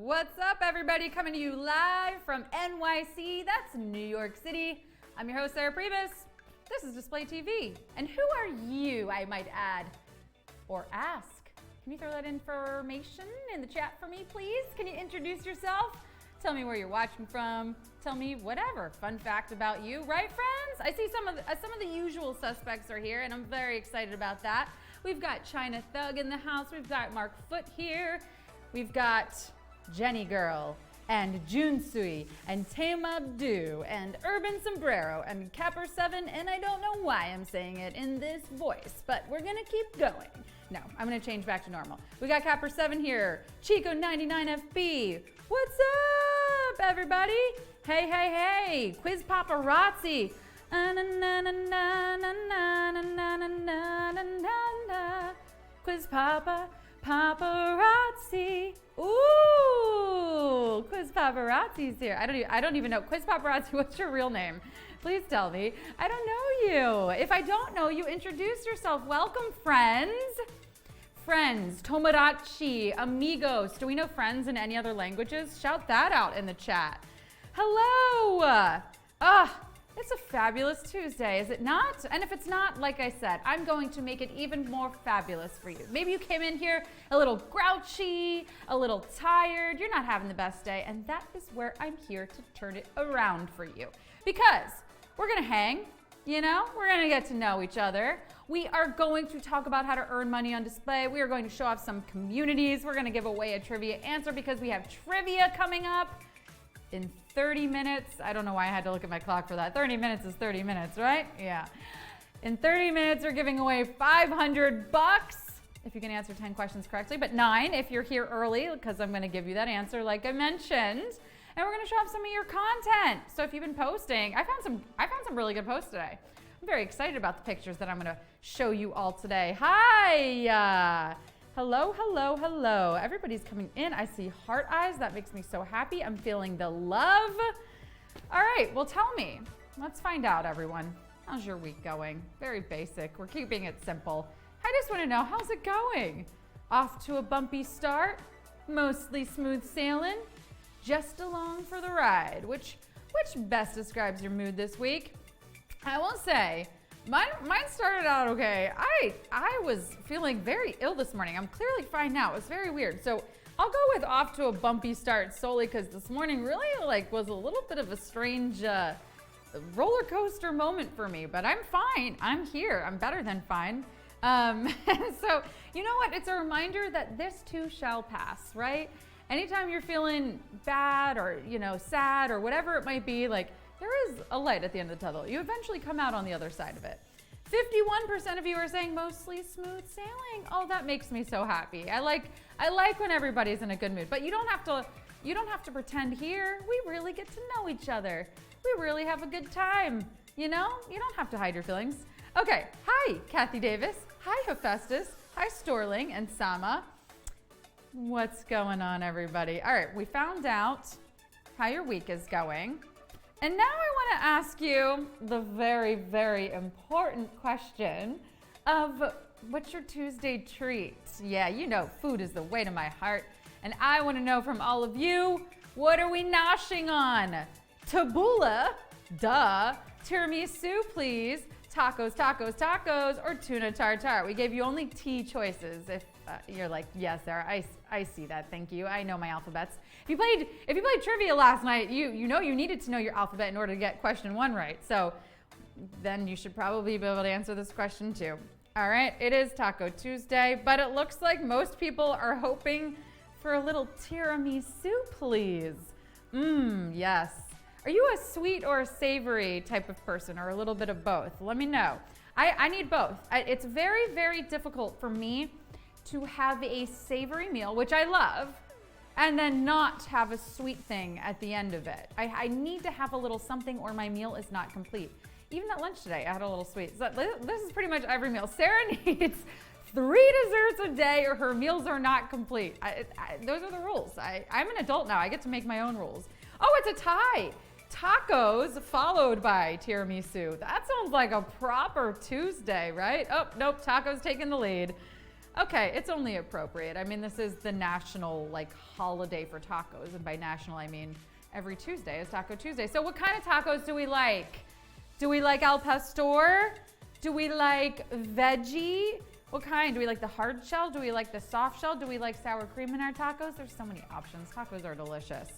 What's up, everybody? Coming to you live from NYC, that's New York City. I'm your host, Sarah Pribis. This is Display TV. And who are you, I might add, or ask? Can you throw that information in the chat for me, please? Can you introduce yourself? Tell me where you're watching from. Tell me whatever fun fact about you, right, friends? I see some of the usual suspects are here, and I'm very excited about that. We've got China Thug in the house. We've got Mark Foot here. We've got Jenny Girl and Junsui and Tame Abdu and Urban Sombrero and Capper 7, and I don't know why I'm saying it in this voice, but we're gonna keep going. No, I'm gonna change back to normal. We got Capper 7 here, Chico 99FB. What's up, everybody? Hey, hey, hey, Quiz Paparazzi. Quiz Paparazzi. Ooh, Quiz Paparazzi's here. I don't even know. Quiz Paparazzi, what's your real name? Please tell me. I don't know you. If I don't know you, introduce yourself. Welcome, friends. Friends, Tomodachi, amigos. Do we know friends in any other languages? Shout that out in the chat. Hello. It's a fabulous Tuesday, is it not? And if it's not, like I said, I'm going to make it even more fabulous for you. Maybe you came in here a little grouchy, a little tired, you're not having the best day, and that is where I'm here to turn it around for you. Because we're gonna hang, you know? We're gonna get to know each other. We are going to talk about how to earn money on display. We are going to show off some communities. We're gonna give away a trivia answer because we have trivia coming up in 30 minutes. I don't know why I had to look at my clock for that. 30 minutes is 30 minutes, right? Yeah. In 30 minutes, we're giving away $500 if you can answer 10 questions correctly, but 9 if you're here early, because I'm gonna give you that answer like I mentioned. And we're gonna show off some of your content. So if you've been posting, I found some really good posts today. I'm very excited about the pictures that I'm gonna show you all today. Hi! Hello, hello, hello. Everybody's coming in. I see heart eyes. That makes me so happy. I'm feeling the love. All right, well, tell me. Let's find out, everyone. How's your week going? Very basic. We're keeping it simple. I just want to know, how's it going? Off to a bumpy start? Mostly smooth sailing? Just along for the ride? Which best describes your mood this week? I will say, Mine started out okay. I was feeling very ill this morning. I'm clearly fine now. It was very weird. So I'll go with off to a bumpy start solely because this morning really was a little bit of a strange roller coaster moment for me. But I'm fine. I'm here. I'm better than fine. So you know what? It's a reminder that this too shall pass, right? Anytime you're feeling bad or sad or whatever it might be, there is a light at the end of the tunnel. You eventually come out on the other side of it. 51% of you are saying mostly smooth sailing. Oh, that makes me so happy. I like when everybody's in a good mood, but you don't have to pretend here. We really get to know each other. We really have a good time. You know? You don't have to hide your feelings. Okay, hi, Kathy Davis. Hi, Hephaestus. Hi, Storling and Sama. What's going on, everybody? All right, we found out how your week is going. And now I want to ask you the very, very important question of what's your Tuesday treat? Yeah, you know, food is the way to my heart. And I want to know from all of you, what are we noshing on? Tabbouleh, duh. Tiramisu, please. Tacos, tacos, tacos, or tuna tartare. We gave you only T choices. If you're like, yes, Sarah, I see that. Thank you. I know my alphabets. If you played trivia last night, you know you needed to know your alphabet in order to get question 1 right. So then you should probably be able to answer this question too. All right, it is Taco Tuesday, but it looks like most people are hoping for a little tiramisu, please. Yes. Are you a sweet or a savory type of person, or a little bit of both? Let me know. I need both. It's very, very difficult for me to have a savory meal, which I love, and then not have a sweet thing at the end of it. I need to have a little something or my meal is not complete. Even at lunch today, I had a little sweet. So this is pretty much every meal. Sarah needs 3 desserts a day or her meals are not complete. Those are the rules. I'm an adult now. I get to make my own rules. Oh, it's a tie. Tacos followed by tiramisu. That sounds like a proper Tuesday, right? Oh, nope, tacos taking the lead. Okay, it's only appropriate. I mean, this is the national like holiday for tacos, and by national I mean every Tuesday is Taco Tuesday. So what kind of tacos do we like? Do we like al pastor? Do we like veggie? What kind? Do we like the hard shell? Do we like the soft shell? Do we like sour cream in our tacos? There's so many options. Tacos are delicious.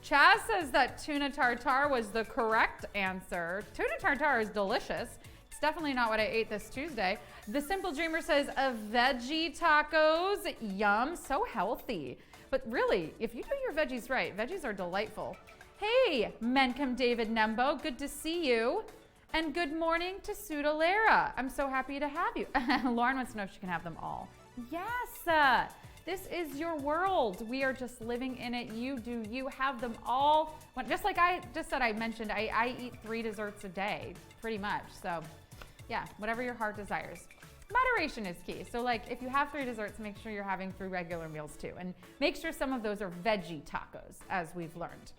Chaz says that tuna tartare was the correct answer. Tuna tartare is delicious. It's definitely not what I ate this Tuesday. The Simple Dreamer says a veggie tacos. Yum, so healthy. But really, if you do your veggies right, veggies are delightful. Hey, Menkem David Nembo, good to see you. And good morning to Sudalera. I'm so happy to have you. Lauren wants to know if she can have them all. Yes, this is your world. We are just living in it. You do, you have them all. Just like I just said, I mentioned, I eat 3 desserts a day, pretty much. So yeah, whatever your heart desires. Moderation is key. So like if you have 3 desserts, make sure you're having 3 regular meals too. And make sure some of those are veggie tacos, as we've learned.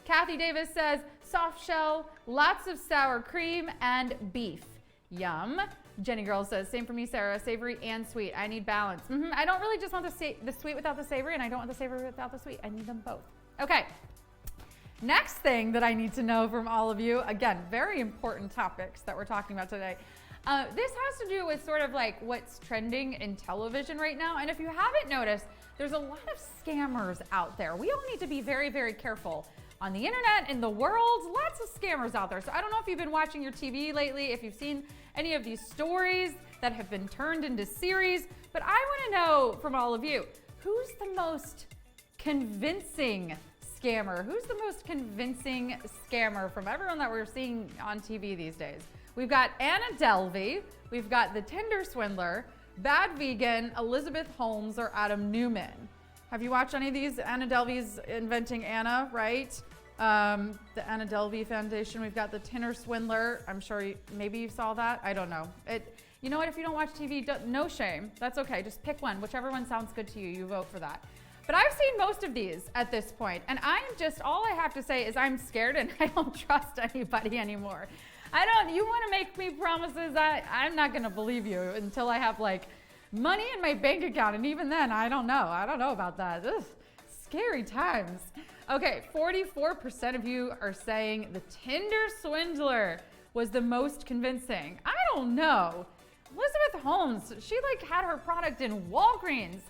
Kathy Davis says, soft shell, lots of sour cream, and beef. Yum. Jenny Girl says, same for me, Sarah, savory and sweet. I need balance. I don't really just want the sweet without the savory, and I don't want the savory without the sweet. I need them both. Okay. Next thing that I need to know from all of you, again, very important topics that we're talking about today. This has to do with sort of like what's trending in television right now. And if you haven't noticed, there's a lot of scammers out there. We all need to be very, very careful. On the internet, in the world, lots of scammers out there. So I don't know if you've been watching your TV lately, if you've seen any of these stories that have been turned into series, but I want to know from all of you, who's the most convincing scammer? Who's the most convincing scammer from everyone that we're seeing on TV these days? We've got Anna Delvey, we've got the Tinder Swindler, Bad Vegan, Elizabeth Holmes, or Adam Newman. Have you watched any of these? Anna Delvey's Inventing Anna, right? The Anna Delvey Foundation. We've got the Tinder Swindler. I'm sure maybe you saw that. I don't know. You know what? If you don't watch TV, no shame. That's okay. Just pick one. Whichever one sounds good to you, you vote for that. But I've seen most of these at this point, and all I have to say is I'm scared and I don't trust anybody anymore. You want to make me promises, I'm not going to believe you until I have like money in my bank account, and even then, I don't know. I don't know about that. Ugh, scary times. Okay, 44% of you are saying the Tinder Swindler was the most convincing. I don't know. Elizabeth Holmes, she like had her product in Walgreens,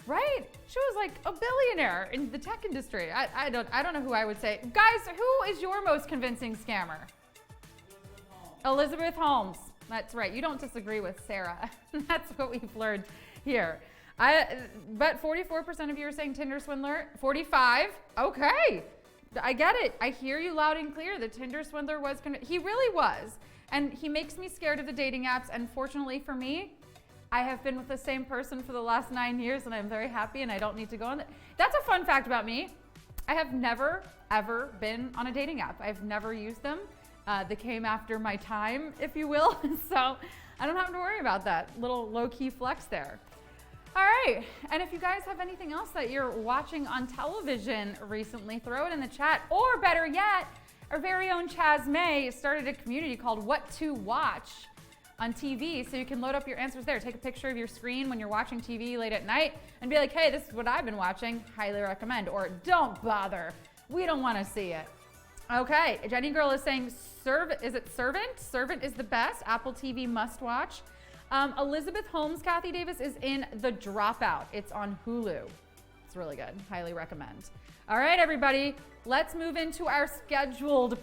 right? She was like a billionaire in the tech industry. I don't know who I would say. Guys, who is your most convincing scammer? Elizabeth Holmes. That's right. You don't disagree with Sarah. That's what we've learned here. But 44% of you are saying Tinder Swindler. 45. Okay. I get it. I hear you loud and clear. The Tinder Swindler he really was. And he makes me scared of the dating apps. And fortunately for me, I have been with the same person for the last 9 years, and I'm very happy, and I don't need to go on that. That's a fun fact about me. I have never, ever been on a dating app. I've never used them. They came after my time, if you will. So I don't have to worry about that little low-key flex there. All right, and if you guys have anything else that you're watching on television recently, throw it in the chat. Or better yet, our very own Chaz May started a community called What to Watch on TV, so you can load up your answers there. Take a picture of your screen when you're watching TV late at night and be like, hey, this is what I've been watching, highly recommend. Or don't bother, we don't want to see it. Okay, Jenny Girl is saying, is it Servant? Servant is the best. Apple TV must watch. Elizabeth Holmes, Kathy Davis, is in The Dropout. It's on Hulu. It's really good. Highly recommend. All right, everybody, let's move into our scheduled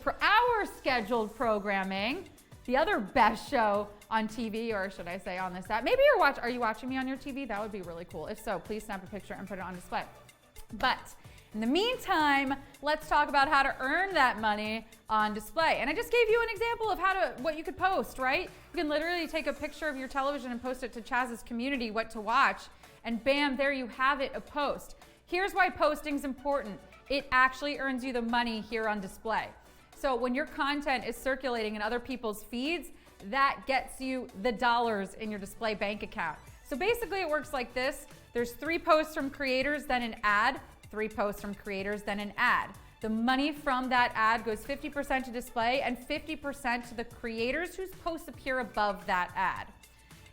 programming. The other best show on TV, or should I say on this app. Maybe are you watching me on your TV? That would be really cool. If so, please snap a picture and put it on display. But in the meantime, let's talk about how to earn that money on display. And I just gave you an example of what you could post, right? You can literally take a picture of your television and post it to Chaz's community, What to Watch, and bam, there you have it, a post. Here's why posting's important. It actually earns you the money here on display. So when your content is circulating in other people's feeds, that gets you the dollars in your display bank account. So basically it works like this. There's 3 posts from creators, then an ad, 3 posts from creators, then an ad. The money from that ad goes 50% to display and 50% to the creators whose posts appear above that ad.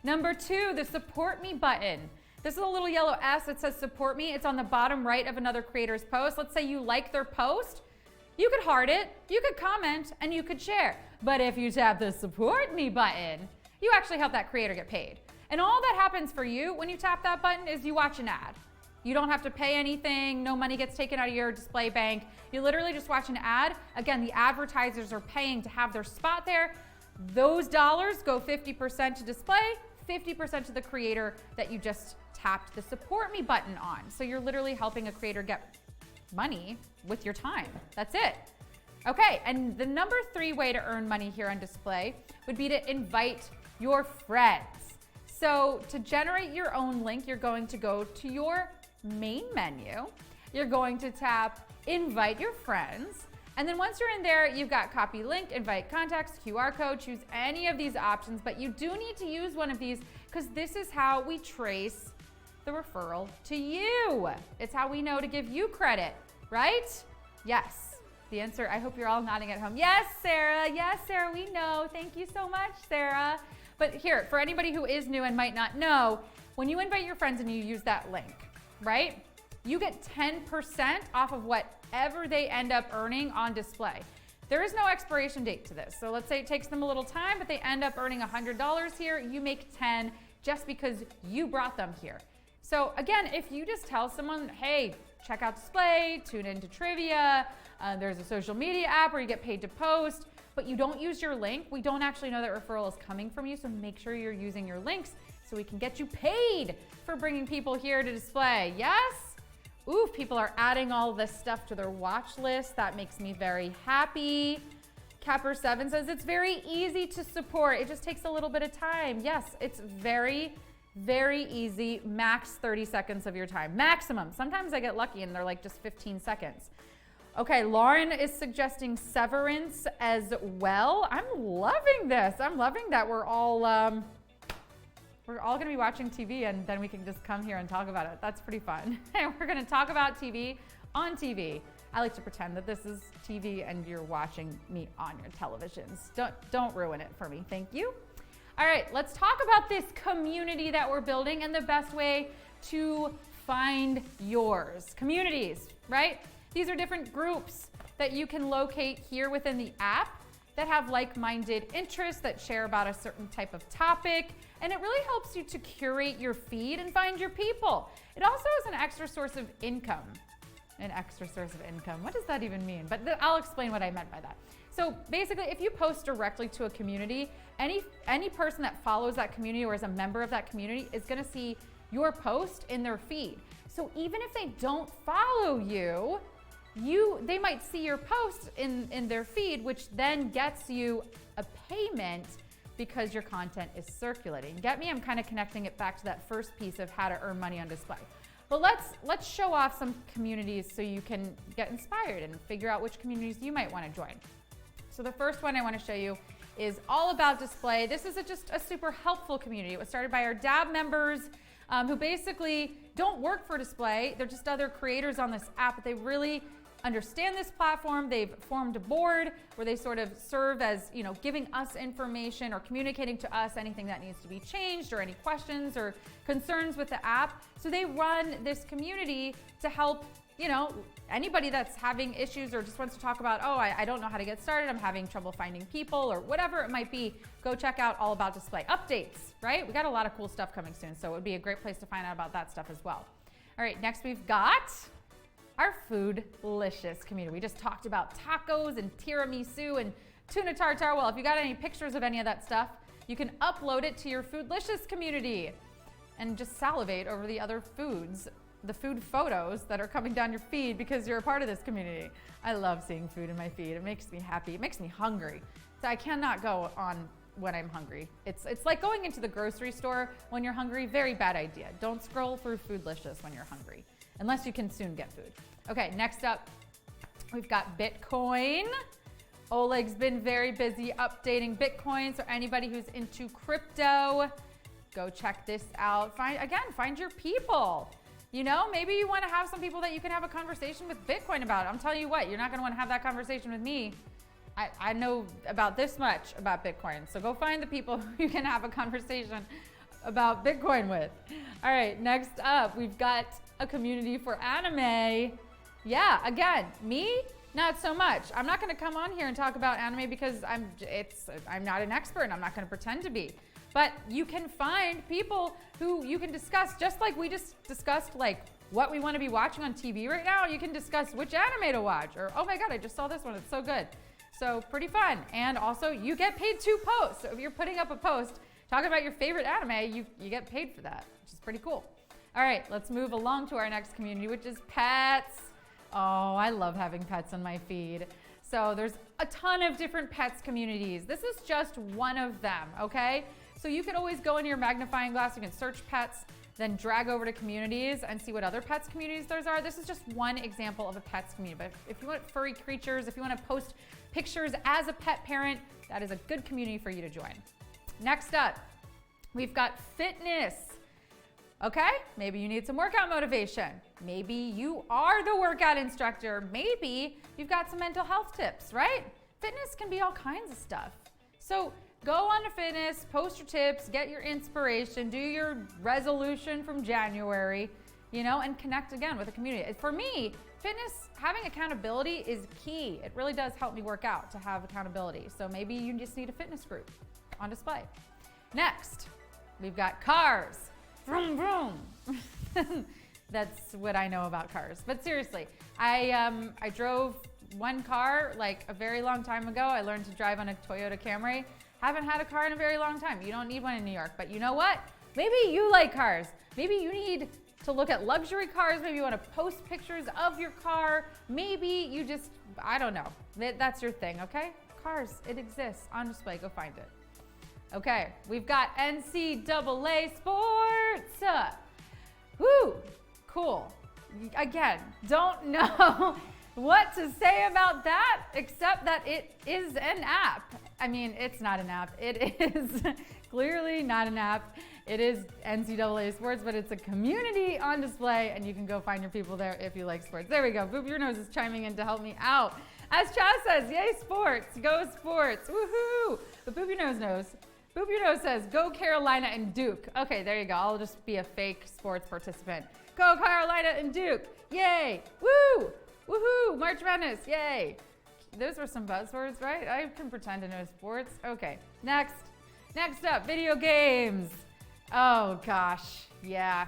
Number 2, the support me button. This is a little yellow S that says support me. It's on the bottom right of another creator's post. Let's say you like their post. You could heart it, you could comment, and you could share. But if you tap the support me button, you actually help that creator get paid. And all that happens for you when you tap that button is you watch an ad. You don't have to pay anything. No money gets taken out of your display bank. You literally just watch an ad. Again, the advertisers are paying to have their spot there. Those dollars go 50% to display, 50% to the creator that you just tapped the support me button on. So you're literally helping a creator get money with your time. That's it. Okay, and the number 3 way to earn money here on display would be to invite your friends. So to generate your own link, you're going to go to your main menu. You're going to tap invite your friends. And then once you're in there, you've got copy link, invite contacts, QR code, choose any of these options, but you do need to use one of these because this is how we trace the referral to you. It's how we know to give you credit, right? Yes. The answer, I hope you're all nodding at home. Yes, Sarah, we know. Thank you so much, Sarah. But here, for anybody who is new and might not know, when you invite your friends and you use that link, right? You get 10% off of whatever they end up earning on display. There is no expiration date to this. So let's say it takes them a little time, but they end up earning $100 here. You make 10 just because you brought them here. So again, if you just tell someone, hey, check out display, tune into trivia, there's a social media app where you get paid to post, but you don't use your link, we don't actually know that referral is coming from you, so make sure you're using your links so we can get you paid for bringing people here to display. Yes? Ooh, people are adding all this stuff to their watch list. That makes me very happy. Capper7 says it's very easy to support. It just takes a little bit of time. Yes, it's very easy. Max 30 seconds of your time. Maximum. Sometimes I get lucky and they're like just 15 seconds. Okay, Lauren is suggesting severance as well. I'm loving this. I'm loving that we're all gonna be watching TV and then we can just come here and talk about it. That's pretty fun. We're gonna talk about TV on TV. I like to pretend that this is TV and you're watching me on your televisions. Don't ruin it for me, thank you. All right, let's talk about this community that we're building and the best way to find yours. Communities, right? These are different groups that you can locate here within the app that have like-minded interests that share about a certain type of topic, and it really helps you to curate your feed and find your people. It also is an extra source of income. An extra source of income. What does that even mean? But I'll explain what I meant by that. So basically, if you post directly to a community, any person that follows that community or is a member of that community is gonna see your post in their feed. So even if they don't follow you, they might see your post in their feed, which then gets you a payment because your content is circulating. Get me? I'm kind of connecting it back to that first piece of how to earn money on display. But let's show off some communities so you can get inspired and figure out which communities you might want to join. So the first one I want to show you is all about display. This is just a super helpful community. It was started by our DAB members who basically don't work for display. They're just other creators on this app, but they really understand this platform. They've formed a board where they sort of serve as, giving us information or communicating to us anything that needs to be changed or any questions or concerns with the app. So they run this community to help, anybody that's having issues or just wants to talk about, I don't know how to get started, I'm having trouble finding people or whatever it might be, go check out All About Display. Updates, right? We got a lot of cool stuff coming soon, so it would be a great place to find out about that stuff as well. All right, next we've got our Foodlicious community. We just talked about tacos and tiramisu and tuna tartare. Well, if you got any pictures of any of that stuff, you can upload it to your Foodlicious community and just salivate over the other foods, the food photos that are coming down your feed because you're a part of this community. I love seeing food in my feed. It makes me happy. It makes me hungry. So I cannot go on when I'm hungry. It's like going into the grocery store when you're hungry. Very bad idea. Don't scroll through Foodlicious when you're hungry, unless you can soon get food. Okay, next up, we've got Bitcoin. Oleg's been very busy updating Bitcoin, so anybody who's into crypto, go check this out. Find your people. Maybe you want to have some people that you can have a conversation with Bitcoin about. I'm telling you what, you're not going to want to have that conversation with me. I know about this much about Bitcoin, so go find the people who you can have a conversation about Bitcoin with. All right, next up, we've got a community for anime. Yeah, again, me, not so much. I'm not going to come on here and talk about anime because I'm not an expert and I'm not going to pretend to be. But you can find people who you can discuss, just like we just discussed like what we want to be watching on TV right now. You can discuss which anime to watch, or oh my God, I just saw this one, it's so good. So pretty fun. And also you get paid to post. So if you're putting up a post talking about your favorite anime, you get paid for that, which is pretty cool. All right, let's move along to our next community, which is pets. Oh, I love having pets on my feed. So there's a ton of different pets communities. This is just one of them, okay? So you could always go in your magnifying glass, you can search pets, then drag over to communities and see what other pets communities there are. This is just one example of a pets community. But if you want furry creatures, if you want to post pictures as a pet parent, that is a good community for you to join. Next up, we've got fitness. Okay, maybe you need some workout motivation. Maybe you are the workout instructor. Maybe you've got some mental health tips, right? Fitness can be all kinds of stuff. So go on to fitness, post your tips, get your inspiration, do your resolution from January, and connect again with a community. For me, fitness, having accountability is key. It really does help me work out to have accountability. So maybe you just need a fitness group on display. Next, we've got cars. Vroom, vroom. That's what I know about cars. But seriously, I drove one car like a very long time ago. I learned to drive on a Toyota Camry. Haven't had a car in a very long time. You don't need one in New York, but you know what? Maybe you like cars. Maybe you need to look at luxury cars. Maybe you want to post pictures of your car. Maybe you just, I don't know. That's your thing, okay? Cars, it exists on display. Go find it. Okay, we've got NCAA sports. Woo, cool. Again, don't know what to say about that except that it is an app. I mean, it's not an app. It is clearly not an app. It is NCAA sports, but it's a community on display, and you can go find your people there if you like sports. There we go. Boop Your Nose is chiming in to help me out. As Chaz says, yay sports, go sports, woohoo. But Boop Your Nose says, go Carolina and Duke. Okay, there you go. I'll just be a fake sports participant. Go Carolina and Duke. Yay. Woo. Woohoo. March Madness. Yay. Those were some buzzwords, right? I can pretend to know sports. Okay, next up, video games. Oh gosh, yeah.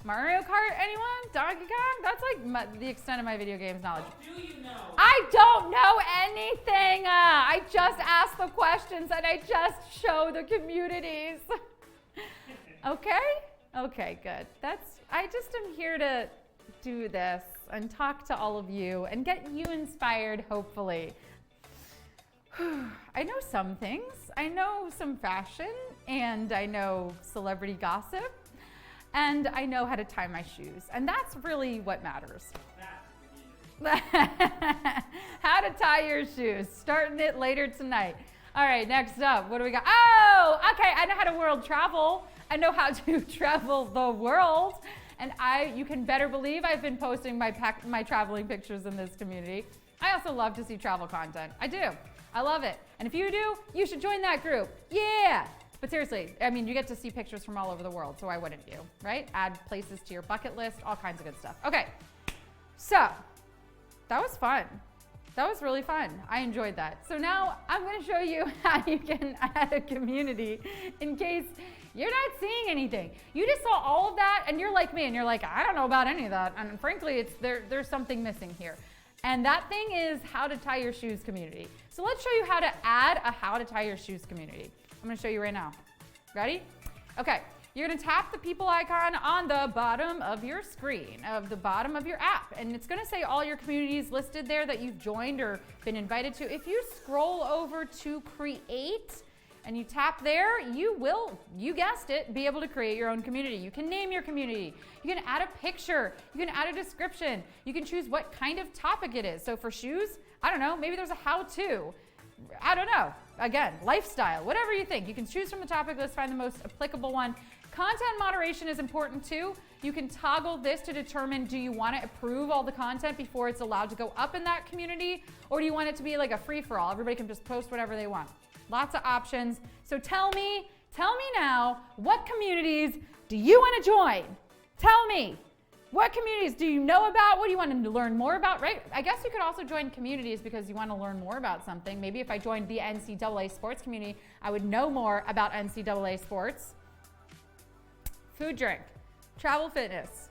Mario Kart, anyone? Donkey Kong? That's like the extent of my video games knowledge. What do you know? I don't know anything. I just ask the questions and I just show the communities. Okay, good. I just am here to do this and talk to all of you and get you inspired, hopefully. I know some things. I know some fashion, and I know celebrity gossip, and I know how to tie my shoes, and that's really what matters. How to tie your shoes, starting it later tonight. All right, next up, what do we got? Oh, okay, I know how to world travel. I know how to travel the world, and you can better believe I've been posting my traveling pictures in this community. I also love to see travel content. I do. I love it. And if you do, you should join that group. Yeah. But seriously, I mean, you get to see pictures from all over the world, so why wouldn't you, right? Add places to your bucket list, all kinds of good stuff. Okay, so that was fun. That was really fun. I enjoyed that. So now I'm going to show you how you can add a community in case you're not seeing anything. You just saw all of that, and you're like me, and you're like, I don't know about any of that. And frankly, there's something missing here. And that thing is how to tie your shoes community. So let's show you how to add a how to tie your shoes community. I'm gonna show you right now. Ready? Okay, you're gonna tap the people icon on the bottom of your screen, of the bottom of your app. And it's gonna say all your communities listed there that you've joined or been invited to. If you scroll over to create, and you tap there, you will, you guessed it, be able to create your own community. You can name your community. You can add a picture. You can add a description. You can choose what kind of topic it is. So for shoes, I don't know, maybe there's a how-to. I don't know. Again, lifestyle, whatever you think. You can choose from the topic list, find the most applicable one. Content moderation is important too. You can toggle this to determine, do you want to approve all the content before it's allowed to go up in that community? Or do you want it to be like a free-for-all? Everybody can just post whatever they want. Lots of options. So tell me Tell me now, what communities do you want to join? Tell me. What communities do you know about? What do you want to learn more about, right? I guess you could also join communities because you want to learn more about something. Maybe if I joined the NCAA sports community, I would know more about NCAA sports. Food, drink, travel, fitness,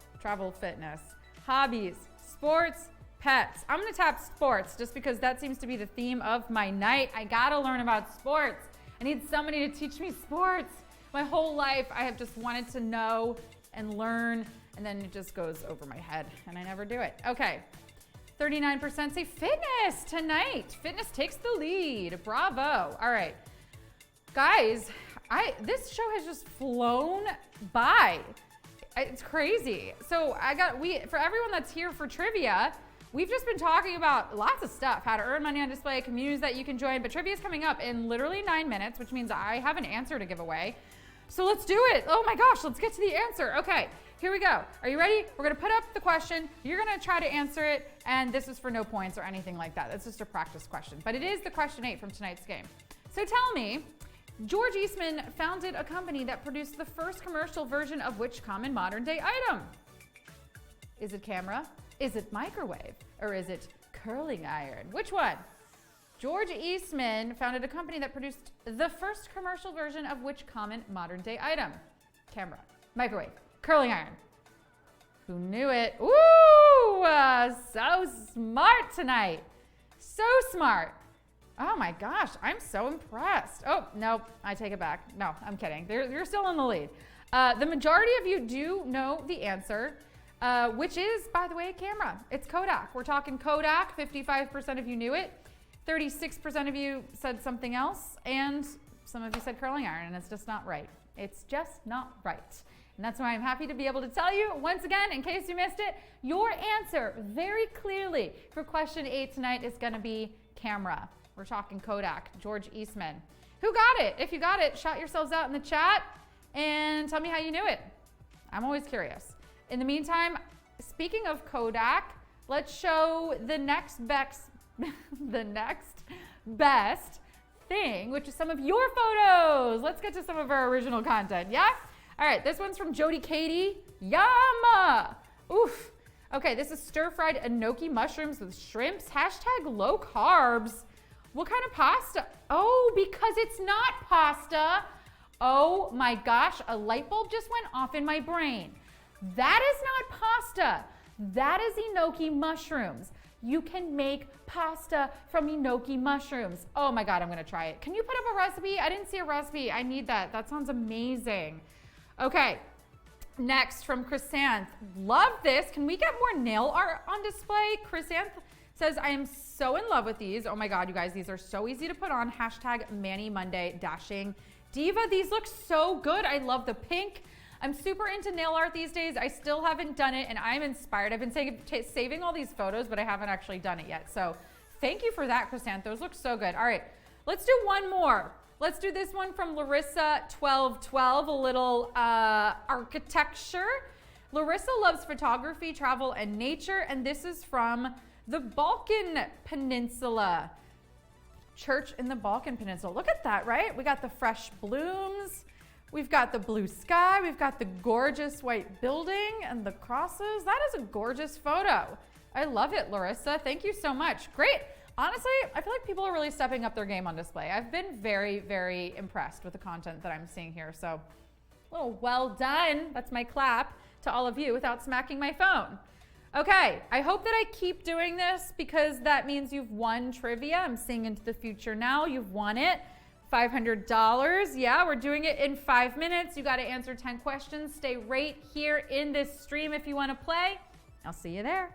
hobbies, sports, pets. I'm going to tap sports just because that seems to be the theme of my night. I got to learn about sports. I need somebody to teach me sports. My whole life, I have just wanted to know and learn, and then it just goes over my head, and I never do it. Okay, 39% say fitness tonight. Fitness takes the lead. Bravo. All right, guys, this show has just flown by. It's crazy. So for everyone that's here for trivia, we've just been talking about lots of stuff, how to earn money on display, communities that you can join, but trivia is coming up in literally 9 minutes, which means I have an answer to give away. So let's do it. Oh my gosh, let's get to the answer. Okay, here we go. Are you ready? We're gonna put up the question. You're gonna try to answer it, and this is for no points or anything like that. It's just a practice question, but it is the question 8 from tonight's game. So tell me, George Eastman founded a company that produced the first commercial version of which common modern day item? Is it camera? Is it microwave? Or is it curling iron? Which one? George Eastman founded a company that produced the first commercial version of which common modern day item? Camera, microwave, curling iron. Who knew it? Ooh, so smart tonight. So smart. Oh my gosh, I'm so impressed. Oh, no, I take it back. No, I'm kidding. You're still in the lead. The majority of you do know the answer, which is, by the way, camera. It's Kodak. We're talking Kodak. 55% of you knew it. 36% of you said something else, and some of you said curling iron, and it's just not right. It's just not right. And that's why I'm happy to be able to tell you, once again, in case you missed it, your answer very clearly for question 8 tonight is gonna be camera. We're talking Kodak, George Eastman. Who got it? If you got it, shout yourselves out in the chat and tell me how you knew it. I'm always curious. In the meantime, speaking of Kodak, let's show the next best thing, which is some of your photos. Let's get to some of our original content, yeah? All right, this one's from Jody Katie. Yum! Oof. Okay, this is stir-fried enoki mushrooms with shrimps. Hashtag low carbs. What kind of pasta? Oh, because it's not pasta. Oh my gosh, a light bulb just went off in my brain. That is not pasta. That is enoki mushrooms. You can make pasta from enoki mushrooms. Oh my God, I'm gonna try it. Can you put up a recipe? I didn't see a recipe. I need that. That sounds amazing. Okay, next from Chrysanth. Love this. Can we get more nail art on display? Chrysanth says, I am so in love with these. Oh my God, you guys, these are so easy to put on. Hashtag Manny Monday Dashing Diva. These look so good. I love the pink. I'm super into nail art these days. I still haven't done it and I'm inspired. I've been saving all these photos, but I haven't actually done it yet. So thank you for that, Chrysanth. Those look so good. All right, let's do one more. Let's do this one from Larissa1212, a little architecture. Larissa loves photography, travel, and nature, and this is from the Balkan Peninsula. Church in the Balkan Peninsula. Look at that, right? We got the fresh blooms. We've got the blue sky. We've got the gorgeous white building and the crosses. That is a gorgeous photo. I love it, Larissa. Thank you so much. Great. Honestly, I feel like people are really stepping up their game on display. I've been very, very impressed with the content that I'm seeing here. So, a little well done. That's my clap to all of you without smacking my phone. Okay, I hope that I keep doing this because that means you've won trivia. I'm seeing into the future now. You've won it. $500. Yeah, we're doing it in 5 minutes. You got to answer 10 questions. Stay right here in this stream if you want to play. I'll see you there.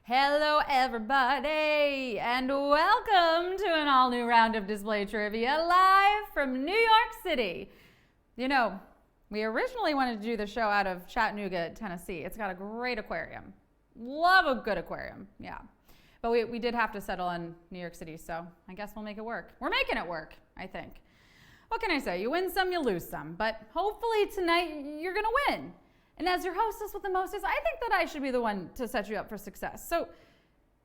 Hello everybody, and welcome to an all new round of Display Trivia live from New York City. You know, we originally wanted to do the show out of Chattanooga, Tennessee. It's got a great aquarium. Love a good aquarium, yeah. But we did have to settle on New York City, so I guess we'll make it work. We're making it work, I think. What can I say? You win some, you lose some, but hopefully tonight you're gonna win. And as your hostess with the mostest, I think that I should be the one to set you up for success. So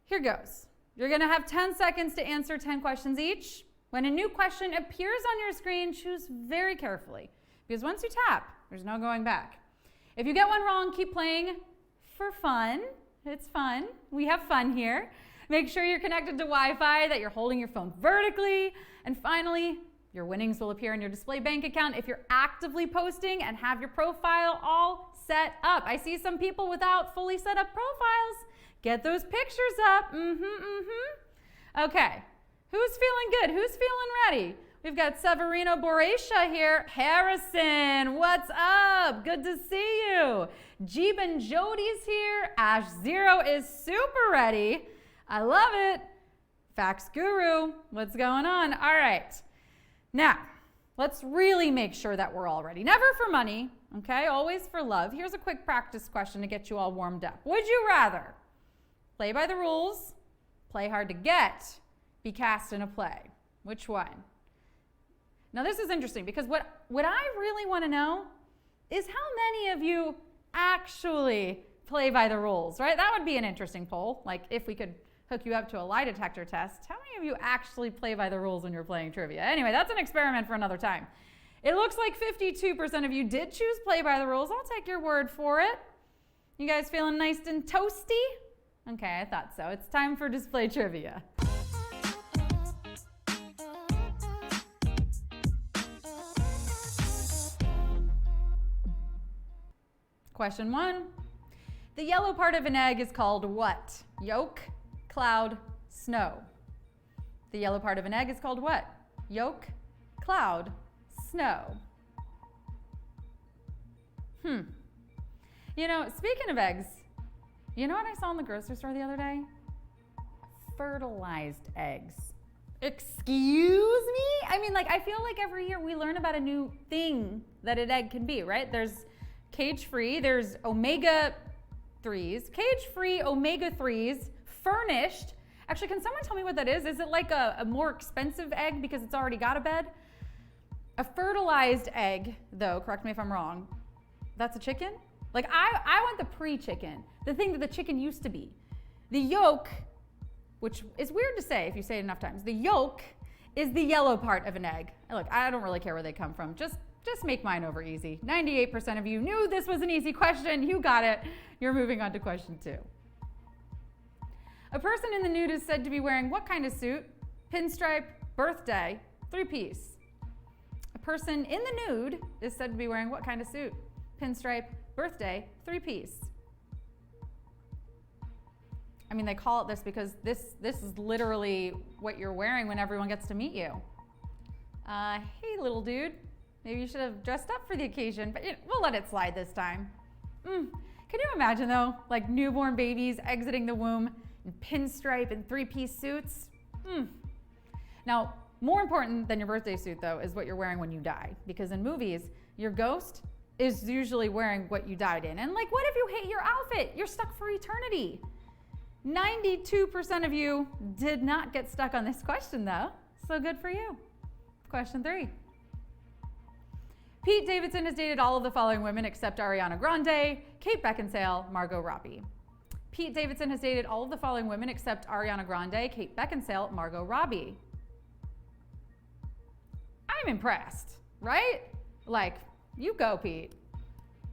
here goes. You're gonna have 10 seconds to answer 10 questions each. When a new question appears on your screen, choose very carefully, because once you tap, there's no going back. If you get one wrong, keep playing for fun. It's fun. We have fun here. Make sure you're connected to Wi-Fi, that you're holding your phone vertically. And finally, your winnings will appear in your display bank account if you're actively posting and have your profile all set up. I see some people without fully set up profiles. Get those pictures up. Okay, who's feeling good? Who's feeling ready? We've got Severino Boracia here. Harrison, what's up? Good to see you. Jeeb and Jody's here. Ash Zero is super ready. I love it. Facts Guru, what's going on? All right. Now, let's really make sure that we're all ready. Never for money, okay? Always for love. Here's a quick practice question to get you all warmed up. Would you rather play by the rules, play hard to get, be cast in a play? Which one? Now, this is interesting because what I really want to know is how many of you actually play by the rules, right? That would be an interesting poll. Like if we could hook you up to a lie detector test, how many of you actually play by the rules when you're playing trivia? Anyway, that's an experiment for another time. It looks like 52% of you did choose play by the rules. I'll take your word for it. You guys feeling nice and toasty? Okay, I thought so. It's time for display trivia. Question 1. The yellow part of an egg is called what? Yolk, cloud, snow. The yellow part of an egg is called what? Yolk, cloud, snow. You know, speaking of eggs, you know what I saw in the grocery store the other day? Fertilized eggs. Excuse me? I mean, like, I feel like every year we learn about a new thing that an egg can be, right? There's cage-free, there's omega-3s, cage-free omega-3s, furnished. Actually, can someone tell me what that is? Is it like a more expensive egg because it's already got a bed? A fertilized egg, though, correct me if I'm wrong, that's a chicken? Like, I want the pre-chicken, the thing that the chicken used to be. The yolk, which is weird to say if you say it enough times, the yolk is the yellow part of an egg. Look, I don't really care where they come from. Just make mine over easy. 98% of you knew this was an easy question. You got it. You're moving on to question 2. A person in the nude is said to be wearing what kind of suit? Pinstripe, birthday, 3-piece. A person in the nude is said to be wearing what kind of suit? Pinstripe, birthday, 3-piece. I mean, they call it this because this is literally what you're wearing when everyone gets to meet you. Hey, little dude. Maybe you should have dressed up for the occasion, but we'll let it slide this time. Can you imagine, though, like newborn babies exiting the womb in pinstripe and 3-piece suits? Now, more important than your birthday suit, though, is what you're wearing when you die. Because in movies, your ghost is usually wearing what you died in. And like, what if you hate your outfit? You're stuck for eternity. 92% of you did not get stuck on this question, though. So good for you. Question 3. Pete Davidson has dated all of the following women except Ariana Grande, Kate Beckinsale, Margot Robbie. Pete Davidson has dated all of the following women except Ariana Grande, Kate Beckinsale, Margot Robbie. I'm impressed, right? Like, you go, Pete.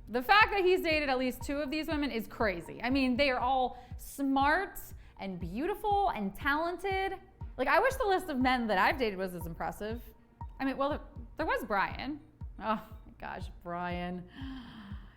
The fact that he's dated at least 2 of these women is crazy. I mean, they are all smart and beautiful and talented. Like, I wish the list of men that I've dated was as impressive. I mean, well, there was Brian. Oh my gosh, Brian.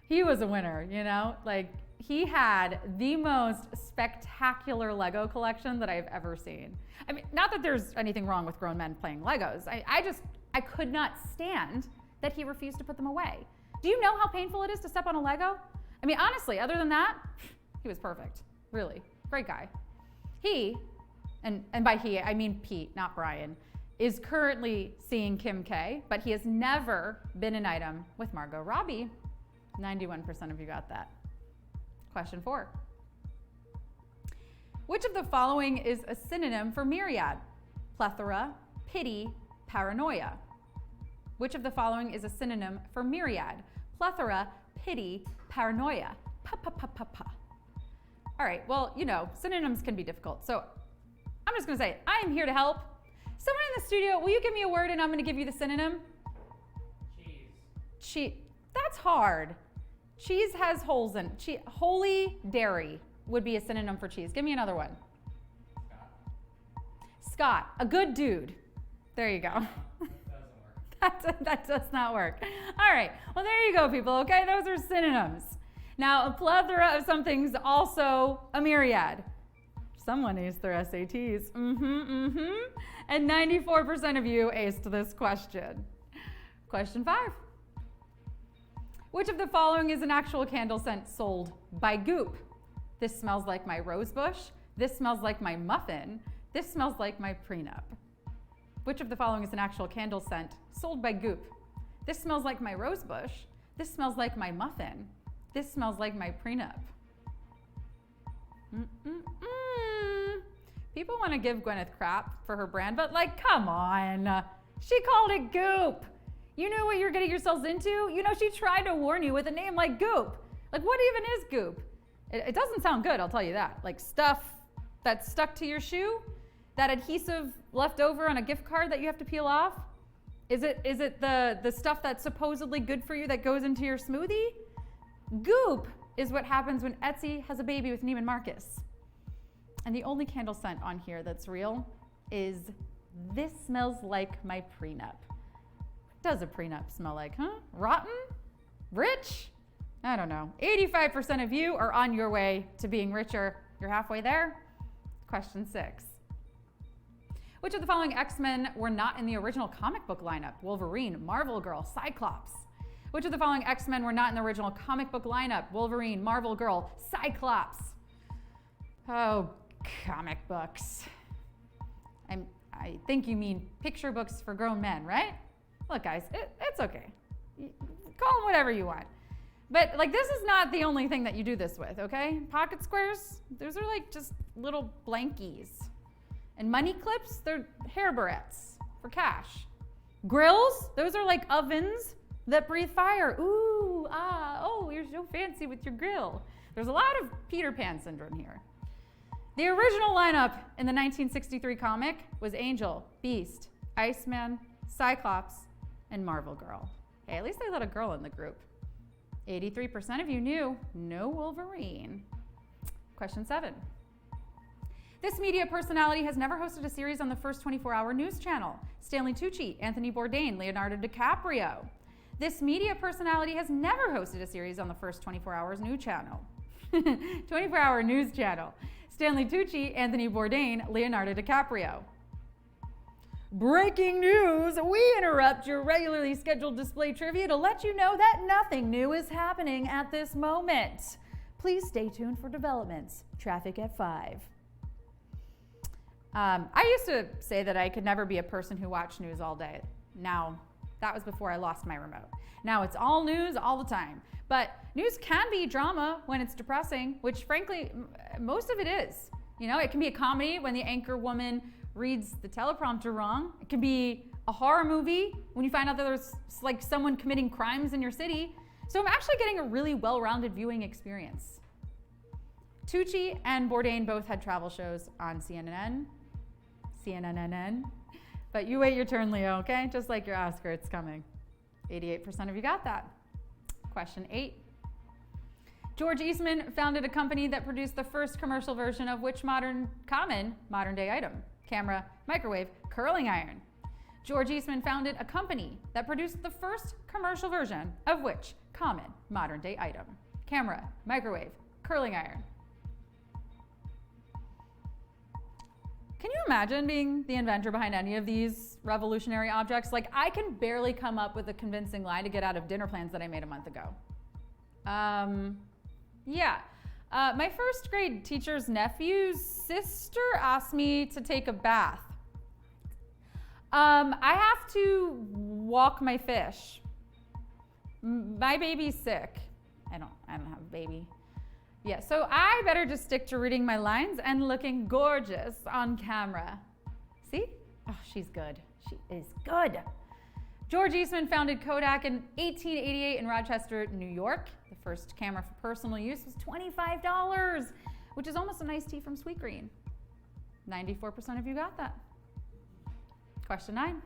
He was a winner, you know? Like, he had the most spectacular Lego collection that I've ever seen. I mean, not that there's anything wrong with grown men playing Legos. I could not stand that he refused to put them away. Do you know how painful it is to step on a Lego? I mean, honestly, other than that, he was perfect. Really. great guy. He, and by he, I mean Pete, not Brian, is currently seeing Kim K, but he has never been an item with Margot Robbie. 91% of you got that. Question 4. Which of the following is a synonym for myriad? Plethora, pity, paranoia. Which of the following is a synonym for myriad? Plethora, pity, paranoia. Pa. All right, well, you know, synonyms can be difficult. So I'm just going to say, I am here to help. Someone in the studio, will you give me a word and I'm going to give you the synonym? Cheese. That's hard. Cheese has holes in it. Holy dairy would be a synonym for cheese. Give me another one. Scott, a good dude. There you go. That does not work. All right, well, there you go, people, okay? Those are synonyms. Now, a plethora of something's also a myriad. Someone aced their SATs. And 94% of you aced this question. Question 5. Which of the following is an actual candle scent sold by Goop? This smells like my rose bush. This smells like my muffin. This smells like my prenup. Which of the following is an actual candle scent sold by Goop? This smells like my rose bush. This smells like my muffin. This smells like my prenup. People want to give Gwyneth crap for her brand, but like, come on. She called it Goop. You knew what you're getting yourselves into? You know, she tried to warn you with a name like Goop. Like, what even is Goop? It doesn't sound good, I'll tell you that. Like stuff that's stuck to your shoe? That adhesive left over on a gift card that you have to peel off? Is it the stuff that's supposedly good for you that goes into your smoothie? Goop is what happens when Etsy has a baby with Neiman Marcus. And the only candle scent on here that's real is this smells like my prenup. What does a prenup smell like, huh? Rotten? Rich? I don't know. 85% of you are on your way to being richer. You're halfway there. Question 6. Which of the following X-Men were not in the original comic book lineup? Wolverine, Marvel Girl, Cyclops. Which of the following X-Men were not in the original comic book lineup? Wolverine, Marvel Girl, Cyclops. Oh, comic books. I think you mean picture books for grown men, right? Look, guys, it's okay. Call them whatever you want. But like, this is not the only thing that you do this with, okay? Pocket squares, those are like just little blankies. And money clips, they're hair barrettes for cash. Grills, those are like ovens that breathe fire. Ooh, oh, you're so fancy with your grill. There's a lot of Peter Pan syndrome here. The original lineup in the 1963 comic was Angel, Beast, Iceman, Cyclops, and Marvel Girl. Hey, at least they let a girl in the group. 83% of you knew no Wolverine. Question 7. This media personality has never hosted a series on the first 24-hour news channel. Stanley Tucci, Anthony Bourdain, Leonardo DiCaprio. This media personality has never hosted a series on the first 24 hours news channel. 24-hour news channel. Stanley Tucci, Anthony Bourdain, Leonardo DiCaprio. Breaking news! We interrupt your regularly scheduled display trivia to let you know that nothing new is happening at this moment. Please stay tuned for developments. Traffic at 5. I used to say that I could never be a person who watched news all day. Now, that was before I lost my remote. Now it's all news all the time. But news can be drama when it's depressing, which frankly, most of it is. You know, it can be a comedy when the anchor woman reads the teleprompter wrong. It can be a horror movie when you find out that there's like someone committing crimes in your city. So I'm actually getting a really well-rounded viewing experience. Tucci and Bourdain both had travel shows on CNN. But you wait your turn, Leo, okay? Just like your Oscar, it's coming. 88% of you got that. Question 8. George Eastman founded a company that produced the first commercial version of which common modern day item? Camera, microwave, curling iron. George Eastman founded a company that produced the first commercial version of which common modern day item? Camera, microwave, curling iron. Can you imagine being the inventor behind any of these revolutionary objects? Like, I can barely come up with a convincing lie to get out of dinner plans that I made a month ago. Yeah. My first grade teacher's nephew's sister asked me to take a bath. I have to walk my fish. My baby's sick. I don't have a baby. Yeah, so I better just stick to reading my lines and looking gorgeous on camera. See? Oh, she's good. She is good. George Eastman founded Kodak in 1888 in Rochester, New York. The first camera for personal use was $25, which is almost an iced tea from Sweetgreen. 94% of you got that. Question 9.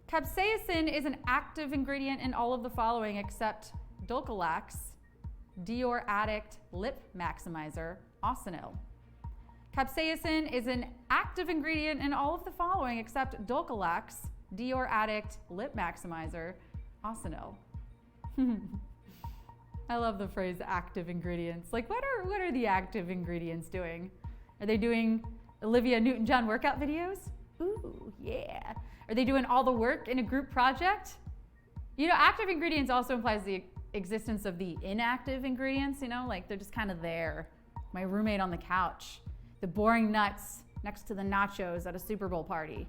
Capsaicin is an active ingredient in all of the following except Dulcolax, Dior Addict Lip Maximizer, Osanil. Capsaicin is an active ingredient in all of the following except Dulcolax, Dior Addict Lip Maximizer, Osanil. I love the phrase active ingredients. Like, what are the active ingredients doing? Are they doing Olivia Newton-John workout videos? Ooh, yeah. Are they doing all the work in a group project? You know, active ingredients also implies the existence of the inactive ingredients, you know, like they're just kind of there. My roommate on the couch, the boring nuts next to the nachos at a Super Bowl party.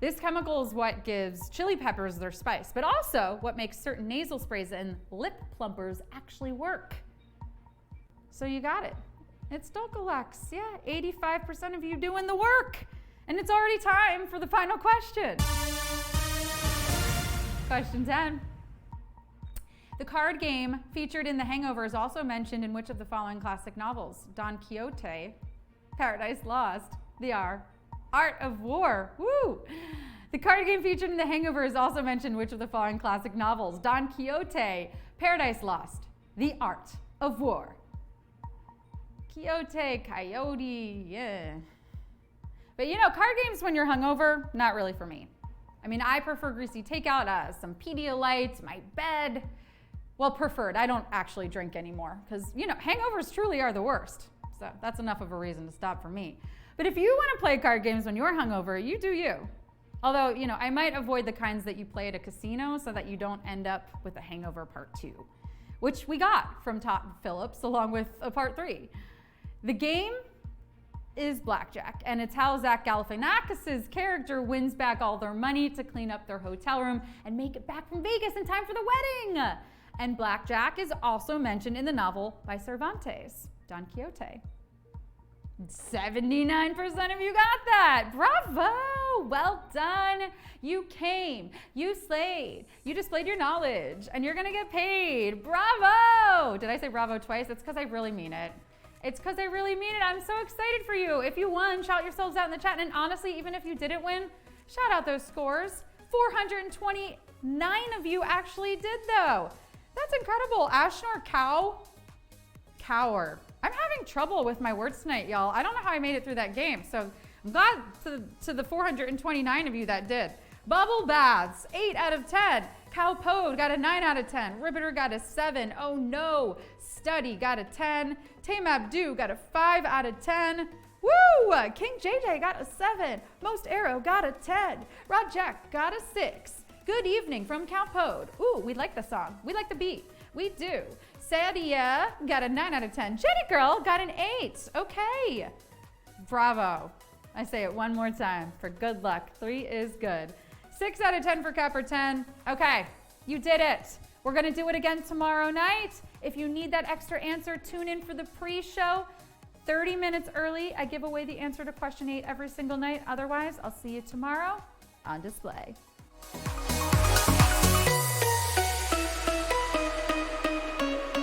This chemical is what gives chili peppers their spice, but also what makes certain nasal sprays and lip plumpers actually work. So you got it. It's Dulcolax. Yeah, 85% of you doing the work. And it's already time for the final question. Question 10. The card game featured in The Hangover is also mentioned in which of the following classic novels? Don Quixote, Paradise Lost, The Art of War. Woo! The card game featured in The Hangover is also mentioned in which of the following classic novels? Don Quixote, Paradise Lost, The Art of War. Quixote, Coyote, yeah. But you know, card games when you're hungover, not really for me. I mean, I prefer greasy takeout, some Pedialyte, my bed. Well, preferred. I don't actually drink anymore because, you know, hangovers truly are the worst. So that's enough of a reason to stop for me. But if you want to play card games when you're hungover, you do you. Although, you know, I might avoid the kinds that you play at a casino so that you don't end up with a hangover part 2, which we got from Todd Phillips along with a part 3. The game is blackjack, and it's how Zach Galifianakis' character wins back all their money to clean up their hotel room and make it back from Vegas in time for the wedding. And blackjack is also mentioned in the novel by Cervantes, Don Quixote. 79% of you got that. Bravo! Well done. You came, you slayed, you displayed your knowledge, and you're gonna get paid. Bravo! Did I say bravo twice? It's because I really mean it. It's because I really mean it. I'm so excited for you. If you won, shout yourselves out in the chat. And honestly, even if you didn't win, shout out those scores. 429 of you actually did, though. That's incredible. Ashnor Cower. I'm having trouble with my words tonight, y'all. I don't know how I made it through that game. So I'm glad to the 429 of you that did. Bubble Baths, 8 out of 10. Cowpode got a 9 out of 10. Ribbiter got a 7. Oh no. Study got a 10. Tame Abdu got a 5 out of 10. Woo! King JJ got a 7. Most Arrow got a 10. Rod Jack got a 6. Good Evening from Cowpode. Ooh, we like the song. We like the beat. We do. Sadia got a 9 out of 10. Jenny Girl got an 8. Okay. Bravo. I say it one more time for good luck. 3 is good. 6 out of 10 for Capper 10. Okay, you did it. We're gonna do it again tomorrow night. If you need that extra answer, tune in for the pre-show. 30 minutes early, I give away the answer to question 8 every single night. Otherwise, I'll see you tomorrow on display.